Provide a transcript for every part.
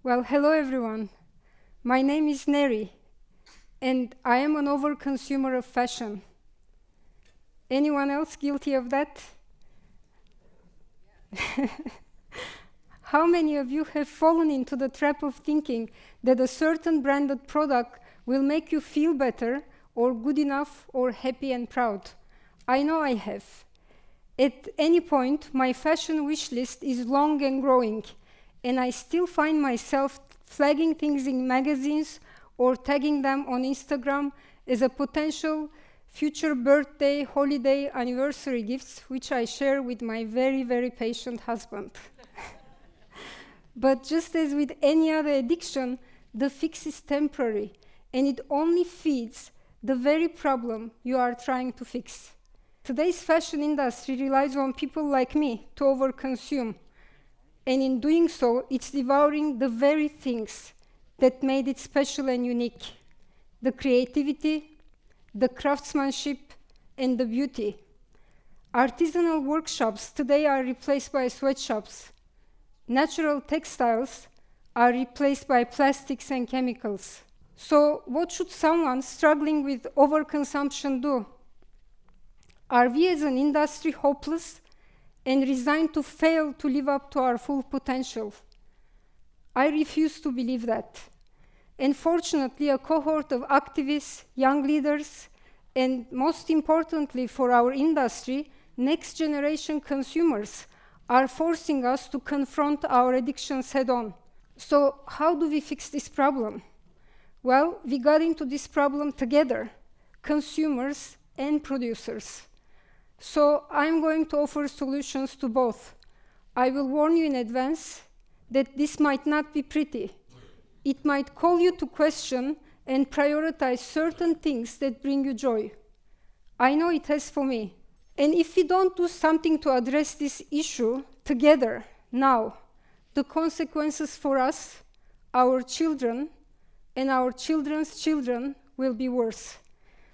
Well, hello everyone. My name is Neri, and I am an overconsumer of fashion. Anyone else guilty of that? How many of you have fallen into the trap of thinking that a certain branded product will make you feel better, or good enough, or happy and proud? I know I have. At any point, my fashion wish list is long and growing, and I still find myself flagging things in magazines or tagging them on Instagram as a potential future birthday, holiday, anniversary gifts, which I share with my very, very patient husband. But just as with any other addiction, the fix is temporary, and it only feeds the very problem you are trying to fix. Today's fashion industry relies on people like me to overconsume, and in doing so, it's devouring the very things that made it special and unique: the creativity, the craftsmanship, and the beauty. Artisanal workshops today are replaced by sweatshops. Natural textiles are replaced by plastics and chemicals. So what should someone struggling with overconsumption do? Are we as an industry hopeless and resigned to fail to live up to our full potential? I refuse to believe that. And fortunately, a cohort of activists, young leaders, and most importantly for our industry, next generation consumers are forcing us to confront our addictions head-on. So how do we fix this problem? Well, we got into this problem together, consumers and producers. So I'm going to offer solutions to both. I will warn you in advance that this might not be pretty. It might call you to question and prioritize certain things that bring you joy. I know it has for me. And if we don't do something to address this issue together, now, the consequences for us, our children, and our children's children will be worse.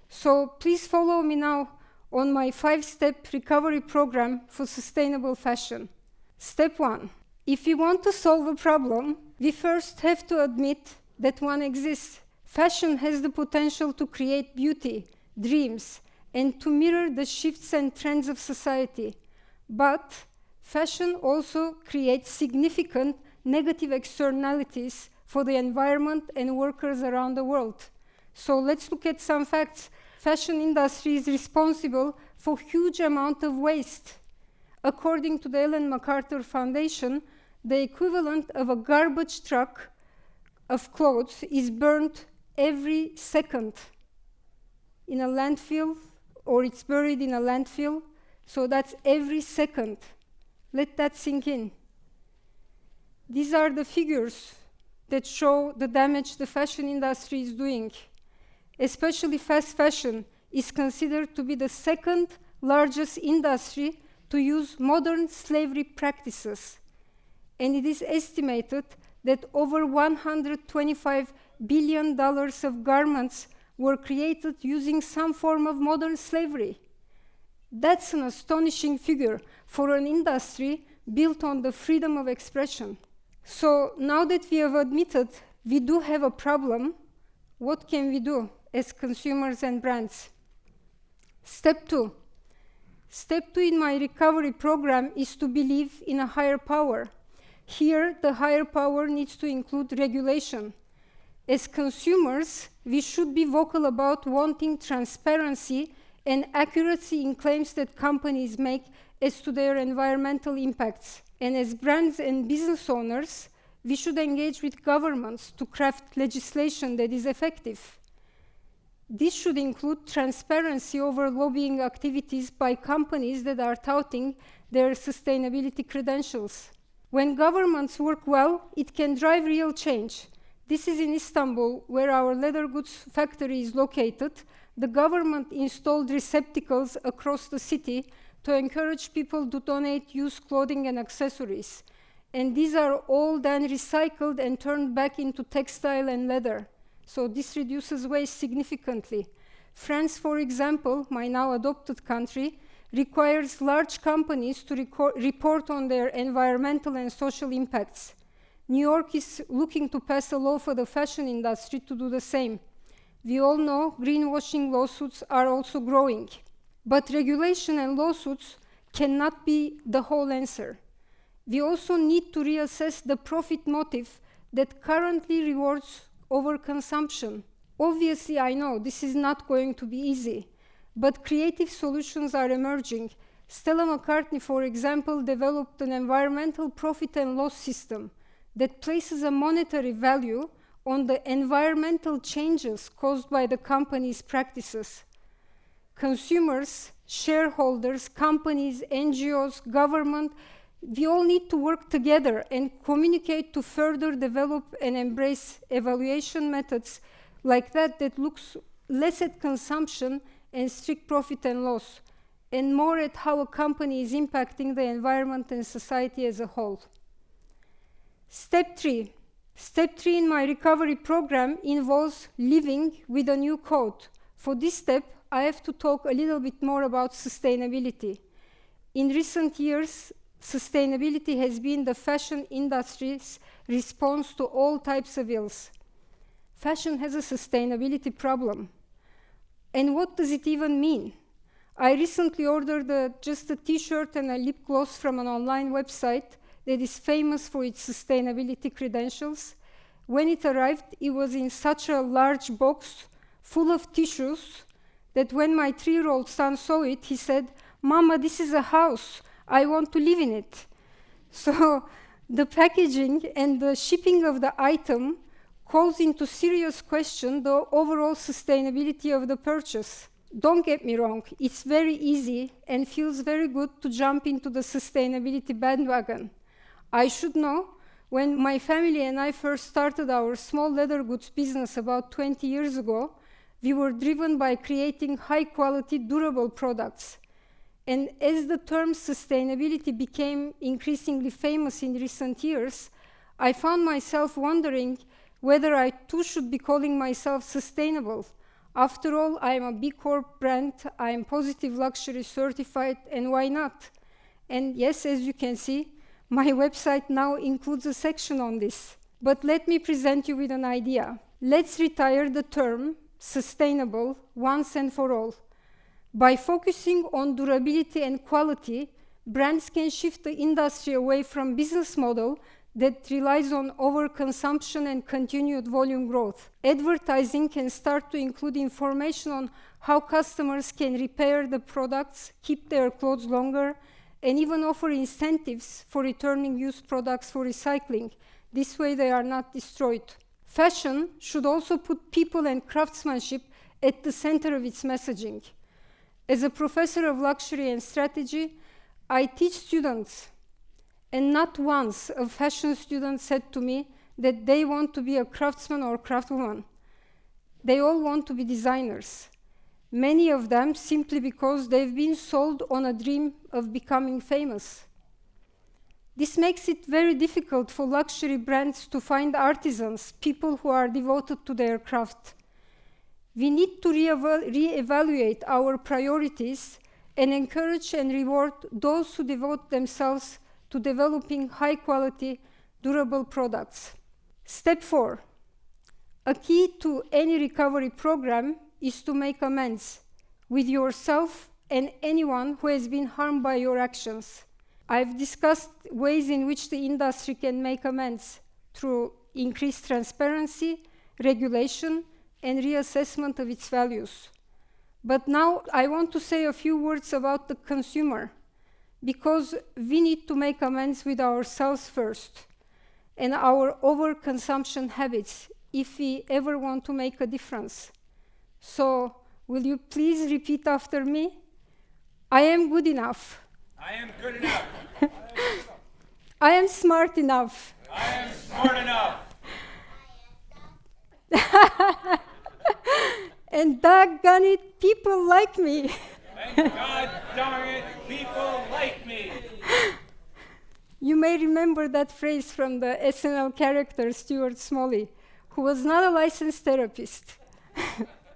So please follow me now on my 5-step recovery program for sustainable fashion. Step 1. If we want to solve a problem, we first have to admit that one exists. Fashion has the potential to create beauty, dreams, and to mirror the shifts and trends of society. But fashion also creates significant negative externalities for the environment and workers around the world. So let's look at some facts. Fashion industry is responsible for huge amount of waste. According to the Ellen MacArthur Foundation, the equivalent of a garbage truck of clothes is burned every second in a landfill, or it's buried in a landfill. So that's every second. Let that sink in. These are the figures that show the damage the fashion industry is doing. Especially fast fashion is considered to be the second largest industry to use modern slavery practices. And it is estimated that over $125 billion of garments were created using some form of modern slavery. That's an astonishing figure for an industry built on the freedom of expression. So now that we have admitted we do have a problem, what can we do as consumers and brands? Step 2. Step 2 in my recovery program is to believe in a higher power. Here, the higher power needs to include regulation. As consumers, we should be vocal about wanting transparency and accuracy in claims that companies make as to their environmental impacts. And as brands and business owners, we should engage with governments to craft legislation that is effective. This should include transparency over lobbying activities by companies that are touting their sustainability credentials. When governments work well, it can drive real change. This is in Istanbul, where our leather goods factory is located. The government installed receptacles across the city to encourage people to donate used clothing and accessories. And these are all then recycled and turned back into textile and leather. So this reduces waste significantly. France, for example, my now adopted country, requires large companies to report on their environmental and social impacts. New York is looking to pass a law for the fashion industry to do the same. We all know greenwashing lawsuits are also growing. But regulation and lawsuits cannot be the whole answer. We also need to reassess the profit motive that currently rewards overconsumption. Obviously, I know this is not going to be easy, but creative solutions are emerging. Stella McCartney, for example, developed an environmental profit and loss system that places a monetary value on the environmental changes caused by the company's practices. Consumers, shareholders, companies, NGOs, government, we all need to work together and communicate to further develop and embrace evaluation methods like that looks less at consumption and strict profit and loss, and more at how a company is impacting the environment and society as a whole. Step 3. Step 3 in my recovery program involves living with a new code. For this step, I have to talk a little bit more about sustainability. In recent years, sustainability has been the fashion industry's response to all types of ills. Fashion has a sustainability problem. And what does it even mean? I recently ordered just a t-shirt and a lip gloss from an online website that is famous for its sustainability credentials. When it arrived, it was in such a large box full of tissues that when my 3-year-old son saw it, he said, "Mama, this is a house. I want to live in it." So the packaging and the shipping of the item calls into serious question the overall sustainability of the purchase. Don't get me wrong, it's very easy and feels very good to jump into the sustainability bandwagon. I should know, when my family and I first started our small leather goods business about 20 years ago, we were driven by creating high-quality, durable products. And as the term sustainability became increasingly famous in recent years, I found myself wondering whether I too should be calling myself sustainable. After all, I am a B Corp brand, I am Positive Luxury certified, and why not? And yes, as you can see, my website now includes a section on this. But let me present you with an idea. Let's retire the term sustainable once and for all. By focusing on durability and quality, brands can shift the industry away from business model that relies on overconsumption and continued volume growth. Advertising can start to include information on how customers can repair the products, keep their clothes longer, and even offer incentives for returning used products for recycling. This way they are not destroyed. Fashion should also put people and craftsmanship at the center of its messaging. As a professor of luxury and strategy, I teach students, and not once a fashion student said to me that they want to be a craftsman or craftswoman. They all want to be designers. Many of them simply because they've been sold on a dream of becoming famous. This makes it very difficult for luxury brands to find artisans, people who are devoted to their craft. We need to reevaluate our priorities and encourage and reward those who devote themselves to developing high-quality, durable products. Step 4. A key to any recovery program is to make amends with yourself and anyone who has been harmed by your actions. I've discussed ways in which the industry can make amends through increased transparency, regulation, and reassessment of its values. But now I want to say a few words about the consumer, because we need to make amends with ourselves first and our overconsumption habits if we ever want to make a difference. So, will you please repeat after me? I am good enough. I am good enough. I am smart enough. I am smart enough. And doggone it, people like me. And God darn it, people like me. You may remember that phrase from the SNL character Stuart Smalley, who was not a licensed therapist.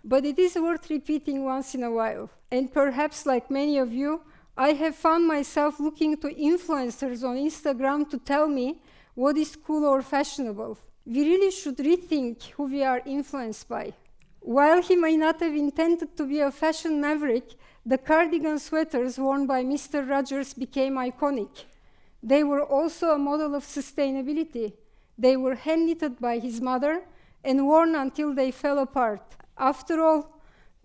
But it is worth repeating once in a while. And perhaps, like many of you, I have found myself looking to influencers on Instagram to tell me what is cool or fashionable. We really should rethink who we are influenced by. While he may not have intended to be a fashion maverick, the cardigan sweaters worn by Mr. Rogers became iconic. They were also a model of sustainability. They were hand-knitted by his mother and worn until they fell apart. After all,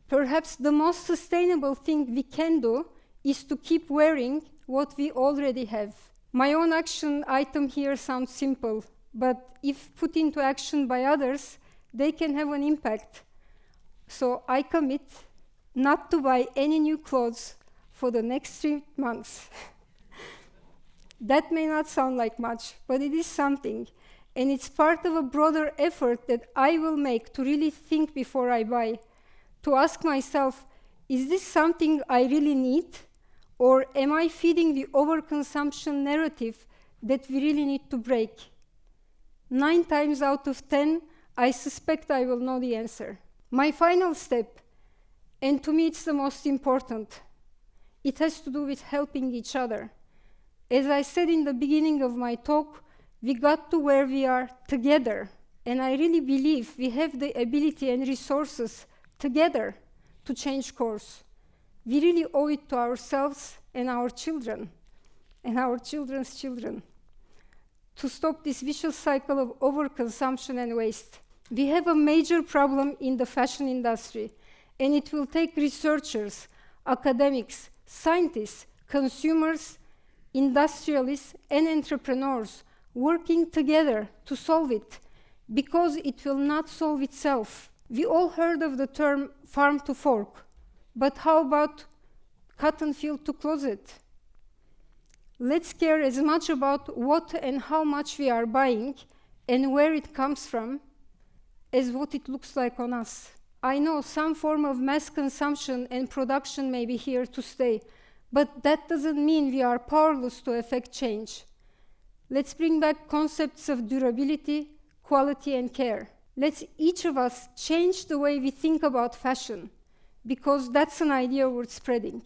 perhaps the most sustainable thing we can do is to keep wearing what we already have. My own action item here sounds simple, but if put into action by others, they can have an impact. So I commit not to buy any new clothes for the next 3 months. That may not sound like much, but it is something. And it's part of a broader effort that I will make to really think before I buy, to ask myself, is this something I really need? Or am I feeding the overconsumption narrative that we really need to break? 9 times out of 10, I suspect I will know the answer. My final step, and to me it's the most important, it has to do with helping each other. As I said in the beginning of my talk, we got to where we are together. And I really believe we have the ability and resources together to change course. We really owe it to ourselves and our children, and our children's children, to stop this vicious cycle of overconsumption and waste. We have a major problem in the fashion industry, and it will take researchers, academics, scientists, consumers, industrialists, and entrepreneurs working together to solve it, because it will not solve itself. We all heard of the term farm to fork, but how about cotton field to closet? Let's care as much about what and how much we are buying and where it comes from as what it looks like on us. I know some form of mass consumption and production may be here to stay, but that doesn't mean we are powerless to effect change. Let's bring back concepts of durability, quality, and care. Let's each of us change the way we think about fashion, because that's an idea worth spreading.